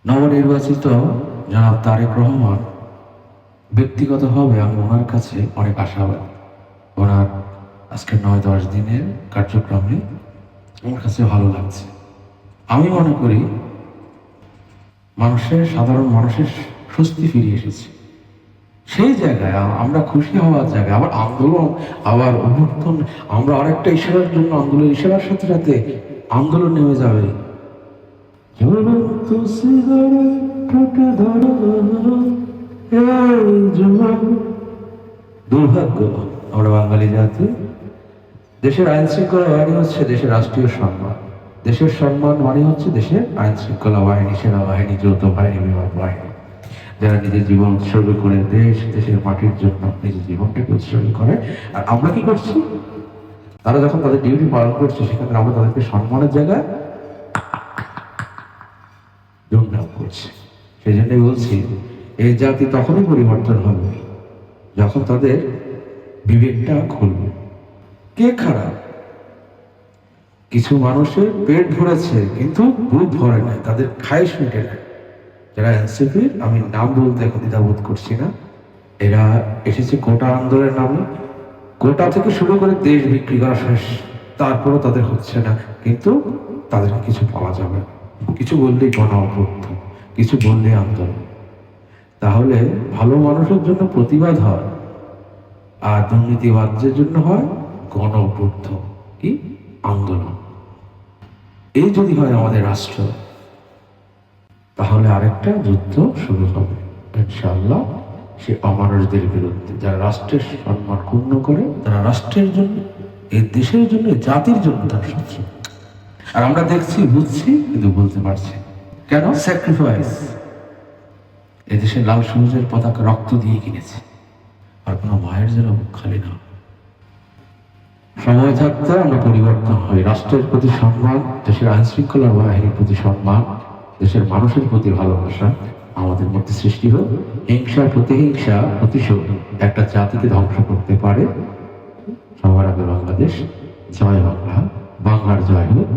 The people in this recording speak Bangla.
নবনির্বাচিত জনাব তারেক রহমান ব্যক্তিগতভাবে আমি ওনার কাছে অনেক আশাবাদী। ওনার আজকে 9-10 দিনের কার্যক্রমে আমার কাছে ভালো লাগছে। আমি মনে করি সাধারণ মানুষের স্বস্তি ফিরে এসেছে। সেই জায়গায় আমরা খুশি হওয়ার জায়গায় আবার আন্দোলন, আবার অভ্যুত্থান, আমরা আরেকটা ইশারার জন্য আন্দোলন, ইশারার সাথে সাথে আন্দোলন নেমে যাবে। দুর্ভাগ্য আমরা বাঙালি জাতি, দেশের আইন শৃঙ্খলা বাহিনী হচ্ছে দেশের রাষ্ট্রীয় সম্মান। দেশের সম্মান মানে হচ্ছে দেশের আইন শৃঙ্খলা বাহিনী, সেনাবাহিনী, যৌথ বাহিনী, বিমান বাহিনী, যারা নিজের জীবন উৎসর্গ করে দেশের মাটির জন্য নিজের জীবনটাকে উৎসর্গ করে। আর আমরা কি করছি? তারা যখন তাদের ডিউটি পালন করছে সেখানে আমরা তাদেরকে সম্মানের জায়গায় দুর্নাম করছি। সেই জন্যই বলছি, এই জাতি তখনই পরিবর্তন হবে যখন তাদের বিবেকটা খুলবে। কে খারাপ? কিছু মানুষের পেট ভরেছে কিন্তু বুক ভরে নাই, তাদের খাইশ মিটে নাই। যারা এনসিপির, আমি নাম বলতে এখন দ্বিধাবোধ করছি না, এরা এসেছে কোটা আন্দোলনের নামে। কোটা থেকে শুরু করে দেশ বিক্রি করা শেষ, তারপরও তাদের হচ্ছে না। কিন্তু তাদেরকে কিছু পাওয়া যাবে, কিছু বললেই গণ অভ্যুত্থান, কিছু বললেই আন্দোলন। তাহলে ভালো মানুষের জন্য প্রতিবাদ হয়, আর দুর্নীতিবাদদের জন্য হয় গণ অভ্যুত্থান, কি আন্দোলন। এই যদি হয় আমাদের রাষ্ট্র, তাহলে আরেকটা যুদ্ধ শুরু হবে ইনশাআল্লাহ, সে অমানুষদের বিরুদ্ধে, যারা রাষ্ট্রের সম্মান ক্ষুণ্ণ করে, যারা রাষ্ট্রের জন্য, এই দেশের জন্য, জাতির জন্য তার শত্রু। আর আমরা দেখছি, বুঝছি, কিন্তু বলতে পারছি কেন? স্যাক্রিফাইস। এদেশের লাল সবুজের পতাকা রক্ত দিয়ে কিনেছে, আর কোনো মায়ের যেন মুখ খালি না। সময় থাকতে আমরা পরিবর্তন হই। রাষ্ট্রের প্রতি সম্মান, দেশের আইন শৃঙ্খলা বাহিনীর প্রতি সম্মান, দেশের মানুষের প্রতি ভালোবাসা আমাদের মধ্যে সৃষ্টি হোক। হিংসা, প্রতিহিংসা, প্রতিশোধ একটা জাতিকে ধ্বংস করতে পারে। সবার আগে বাংলাদেশ। জয় বাংলা, বাংলার জয় হোক।